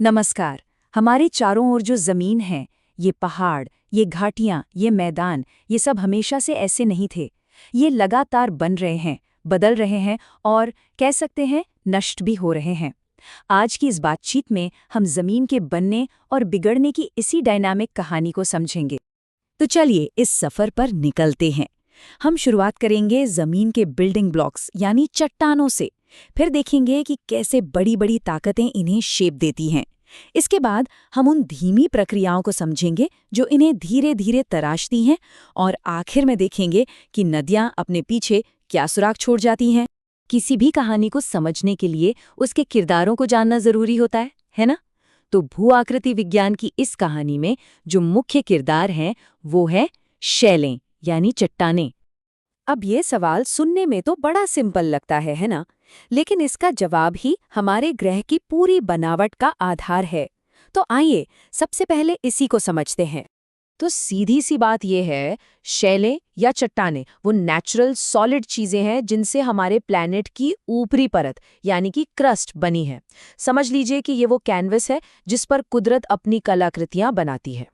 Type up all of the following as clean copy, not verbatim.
नमस्कार। हमारे चारों ओर जो जमीन है, ये पहाड़, ये घाटियां, ये मैदान, ये सब हमेशा से ऐसे नहीं थे। ये लगातार बन रहे हैं, बदल रहे हैं और कह सकते हैं नष्ट भी हो रहे हैं। आज की इस बातचीत में हम जमीन के बनने और बिगड़ने की इसी डायनामिक कहानी को समझेंगे। तो चलिए इस सफर पर निकलते हैं। हम शुरुआत करेंगे जमीन के बिल्डिंग ब्लॉक्स यानी चट्टानों से। फिर देखेंगे कि कैसे बड़ी बड़ी ताकतें इन्हें शेप देती हैं। इसके बाद हम उन धीमी प्रक्रियाओं को समझेंगे जो इन्हें धीरे धीरे तराशती हैं, और आखिर में देखेंगे कि नदियां अपने पीछे क्या सुराग छोड़ जाती हैं। किसी भी कहानी को समझने के लिए उसके किरदारों को जानना जरूरी होता है ना? तो भू आकृति विज्ञान की इस कहानी में जो मुख्य किरदार हैं वो है शैलें यानी चट्टानें। अब ये सवाल सुनने में तो बड़ा सिंपल लगता है ना? लेकिन इसका जवाब ही हमारे ग्रह की पूरी बनावट का आधार है। तो आइए सबसे पहले इसी को समझते हैं। तो सीधी सी बात यह है, शैलें या चट्टानें वो नेचुरल सॉलिड चीजें हैं जिनसे हमारे प्लैनेट की ऊपरी परत यानी कि क्रस्ट बनी है। समझ लीजिए कि ये वो कैनवस है जिस पर कुदरत अपनी कलाकृतियां बनाती है।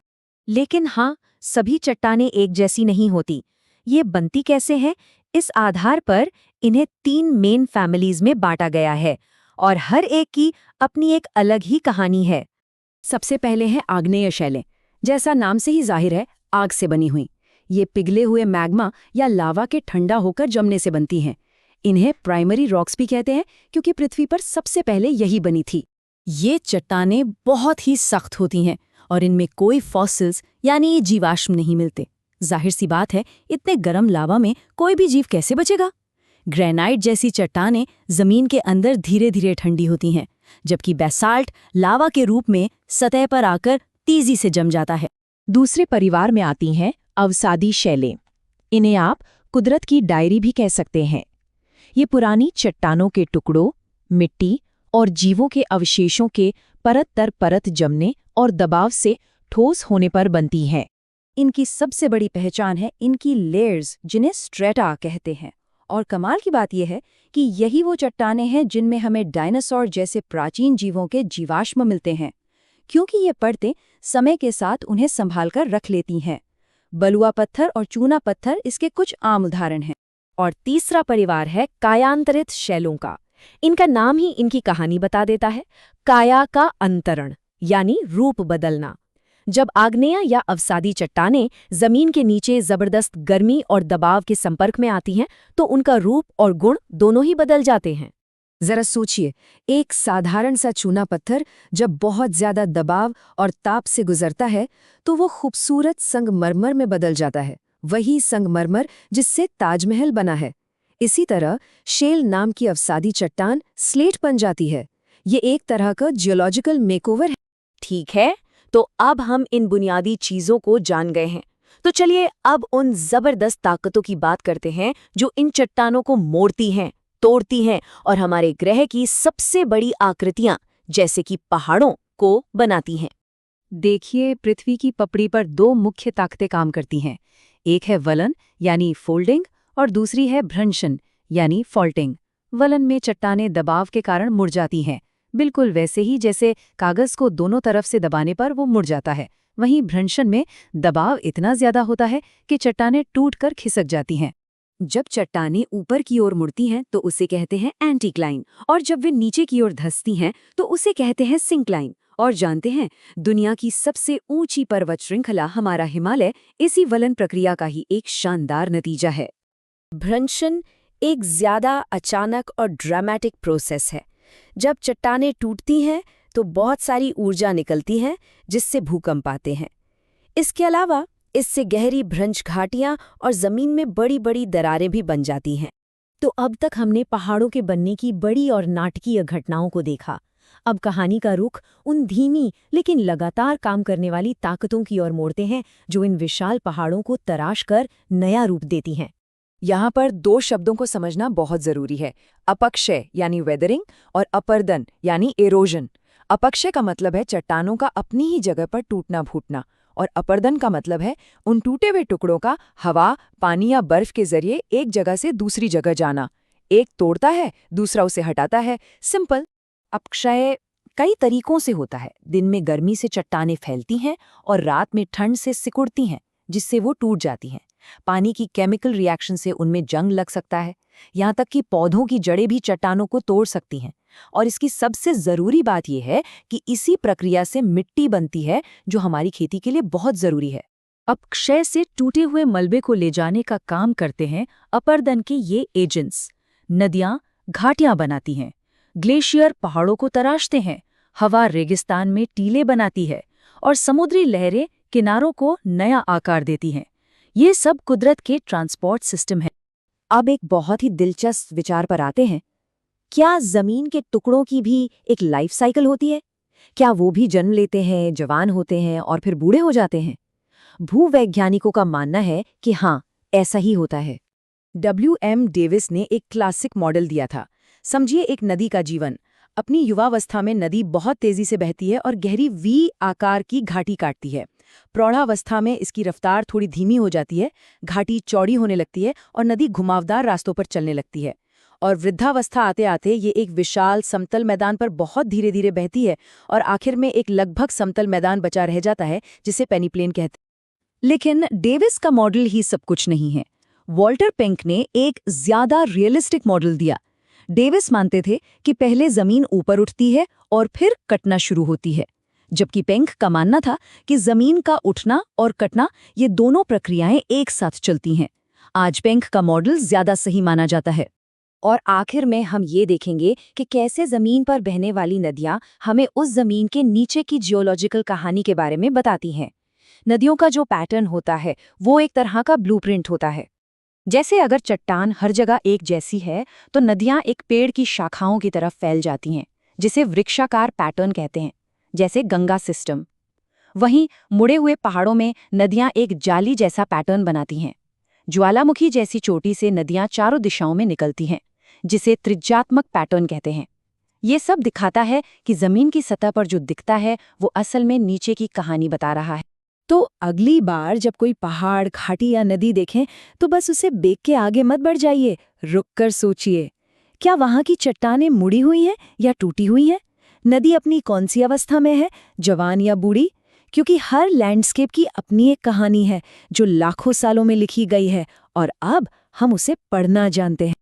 लेकिन हाँ, सभी चट्टानें एक जैसी नहीं होती। ये बनती कैसे हैं? इस आधार पर इन्हें 3 मेन फैमिलीज में बांटा गया है और हर एक की अपनी एक अलग ही कहानी है। सबसे पहले है आग्नेय शैलें। जैसा नाम से ही जाहिर है, आग से बनी हुई। ये पिघले हुए मैग्मा या लावा के ठंडा होकर जमने से बनती हैं। इन्हें प्राइमरी रॉक्स भी कहते हैं क्योंकि पृथ्वी पर सबसे पहले यही बनी थी। ये चट्टानें बहुत ही सख्त होती हैं और इनमें कोई फॉसिल्स यानी जीवाश्म नहीं मिलते। जाहिर सी बात है, इतने गर्म लावा में कोई भी जीव कैसे बचेगा? ग्रेनाइट जैसी चट्टानें जमीन के अंदर धीरे धीरे ठंडी होती हैं, जबकि बेसाल्ट लावा के रूप में सतह पर आकर तेजी से जम जाता है। दूसरे परिवार में आती हैं अवसादी शैलें। इन्हें आप कुदरत की डायरी भी कह सकते हैं। ये पुरानी चट्टानों के टुकड़ों, मिट्टी और जीवों के अवशेषों के परत दर परत जमने और दबाव से ठोस होने पर बनती हैं। इनकी सबसे बड़ी पहचान है इनकी लेयर्स, जिन्हें स्ट्रेटा कहते हैं। और कमाल की बात यह है कि यही वो चट्टानें हैं जिनमें हमें डायनासोर जैसे प्राचीन जीवों के जीवाश्म मिलते हैं, क्योंकि ये परतें समय के साथ उन्हें संभालकर रख लेती हैं। बलुआ पत्थर और चूना पत्थर इसके कुछ आम उदाहरण हैं। और तीसरा परिवार है कायांतरित शैलों का। इनका नाम ही इनकी कहानी बता देता है। काया का अंतरण यानी रूप बदलना। जब आग्नेय या अवसादी चट्टानें जमीन के नीचे जबरदस्त गर्मी और दबाव के संपर्क में आती हैं तो उनका रूप और गुण दोनों ही बदल जाते हैं। जरा सोचिए, एक साधारण सा चूना पत्थर जब बहुत ज्यादा दबाव और ताप से गुजरता है तो वो खूबसूरत संगमरमर में बदल जाता है। वही संगमरमर जिससे ताजमहल बना है। इसी तरह शेल नाम की अवसादी चट्टान स्लेट बन जाती है। ये एक तरह का जियोलॉजिकल मेकओवर है। ठीक है, तो अब हम इन बुनियादी चीजों को जान गए हैं। तो चलिए अब उन जबरदस्त ताकतों की बात करते हैं जो इन चट्टानों को मोड़ती हैं, तोड़ती हैं और हमारे ग्रह की सबसे बड़ी आकृतियां जैसे कि पहाड़ों को बनाती हैं। देखिए, पृथ्वी की पपड़ी पर 2 मुख्य ताकतें काम करती हैं। एक है वलन यानी फोल्डिंग और दूसरी है भ्रंशन यानी फॉल्टिंग। वलन में चट्टानें दबाव के कारण मुड़ जाती हैं, बिल्कुल वैसे ही जैसे कागज को दोनों तरफ से दबाने पर वो मुड़ जाता है। वहीं भ्रंशन में दबाव इतना ज्यादा होता है कि चट्टानें टूटकर खिसक जाती हैं। जब चट्टानें ऊपर की ओर मुड़ती हैं तो उसे कहते हैं एंटीक्लाइन, और जब वे नीचे की ओर धंसती हैं तो उसे कहते हैं सिंक्लाइन। और जानते हैं, दुनिया की सबसे ऊंची पर्वत श्रृंखला हमारा हिमालय इसी वलन प्रक्रिया का ही एक शानदार नतीजा है। भ्रंशन एक ज्यादा अचानक और ड्रामेटिक प्रोसेस है। जब चट्टानें टूटती हैं तो बहुत सारी ऊर्जा निकलती है जिससे भूकंप आते हैं। इसके अलावा इससे गहरी भ्रंश घाटियां और जमीन में बड़ी बड़ी दरारें भी बन जाती हैं। तो अब तक हमने पहाड़ों के बनने की बड़ी और नाटकीय घटनाओं को देखा। अब कहानी का रुख उन धीमी लेकिन लगातार काम करने वाली ताकतों की ओर मोड़ते हैं जो इन विशाल पहाड़ों को तराश कर नया रूप देती हैं। यहाँ पर 2 शब्दों को समझना बहुत जरूरी है, अपक्षय यानी वेदरिंग और अपर्दन यानी एरोजन। अपक्षय का मतलब है चट्टानों का अपनी ही जगह पर टूटना फूटना, और अपर्दन का मतलब है उन टूटे हुए टुकड़ों का हवा, पानी या बर्फ के जरिए एक जगह से दूसरी जगह जाना। एक तोड़ता है, दूसरा उसे हटाता है। सिंपल। अपक्षय कई तरीकों से होता है। दिन में गर्मी से चट्टानें फैलती हैं और रात में ठंड से सिकुड़ती हैं, जिससे वो टूट जाती हैं। पानी की केमिकल रिएक्शन से उनमें जंग लग सकता है, यहाँ तक कि पौधों की जड़ें भी चट्टानों को तोड़ सकती हैं। और इसकी सबसे ज़रूरी बात यह है कि इसी प्रक्रिया से मिट्टी बनती है, जो हमारी खेती के लिए बहुत ज़रूरी है। अब क्षय से टूटे हुए मलबे को ले जाने का काम करते हैं अपरदन के ये एजेंट्स। नदियाँ घाटियाँ बनाती हैं, ग्लेशियर पहाड़ों को तराशते हैं, हवा रेगिस्तान में टीले बनाती है और समुद्री लहरें किनारों को नया आकार देती हैं। ये सब कुदरत के ट्रांसपोर्ट सिस्टम है। अब एक बहुत ही दिलचस्प विचार पर आते हैं। क्या जमीन के टुकड़ों की भी एक लाइफ साइकिल होती है? क्या वो भी जन्म लेते हैं, जवान होते हैं और फिर बूढ़े हो जाते हैं? भूवैज्ञानिकों का मानना है कि हाँ, ऐसा ही होता है। W.M. डेविस ने एक क्लासिक मॉडल दिया था। समझिए एक नदी का जीवन। अपनी युवावस्था में नदी बहुत तेजी से बहती है और गहरी वी आकार की घाटी काटती है। प्रौढ़ावस्था में इसकी रफ्तार थोड़ी धीमी हो जाती है, घाटी चौड़ी होने लगती है और नदी घुमावदार रास्तों पर चलने लगती है। और वृद्धावस्था आते आते ये एक विशाल समतल मैदान पर बहुत धीरे धीरे बहती है और आखिर में एक लगभग समतल मैदान बचा रह जाता है, जिसे पेनीप्लेन कहते हैं। लेकिन डेविस का मॉडल ही सब कुछ नहीं है। वॉल्टर पेंक ने एक ज्यादा रियलिस्टिक मॉडल दिया। डेविस मानते थे कि पहले जमीन ऊपर उठती है और फिर कटना शुरू होती है, जबकि पेंक का मानना था कि जमीन का उठना और कटना ये दोनों प्रक्रियाएं एक साथ चलती हैं। आज पेंक का मॉडल ज्यादा सही माना जाता है। और आखिर में हम ये देखेंगे कि कैसे जमीन पर बहने वाली नदियां हमें उस जमीन के नीचे की जियोलॉजिकल कहानी के बारे में बताती हैं। नदियों का जो पैटर्न होता है वो एक तरह का ब्लूप्रिंट होता है। जैसे अगर चट्टान हर जगह एक जैसी है, तो नदियां एक पेड़ की शाखाओं की तरफ फैल जाती हैं, जिसे वृक्षाकार पैटर्न कहते हैं, जैसे गंगा सिस्टम। वहीं मुड़े हुए पहाड़ों में नदियां एक जाली जैसा पैटर्न बनाती हैं। ज्वालामुखी जैसी चोटी से नदियां चारों दिशाओं में निकलती हैं, जिसे त्रिज्यात्मक पैटर्न कहते हैं। ये सब दिखाता है कि जमीन की सतह पर जो दिखता है वो असल में नीचे की कहानी बता रहा है। तो अगली बार जब कोई पहाड़, घाटी या नदी देखें, तो बस उसे देख के आगे मत बढ़ जाइए, रुक कर सोचिए, क्या वहां की चट्टानें मुड़ी हुई हैं या टूटी हुई हैं? नदी अपनी कौन सी अवस्था में है, जवान या बूढ़ी? क्योंकि हर लैंडस्केप की अपनी एक कहानी है, जो लाखों सालों में लिखी गई है और अब हम उसे पढ़ना जानते हैं।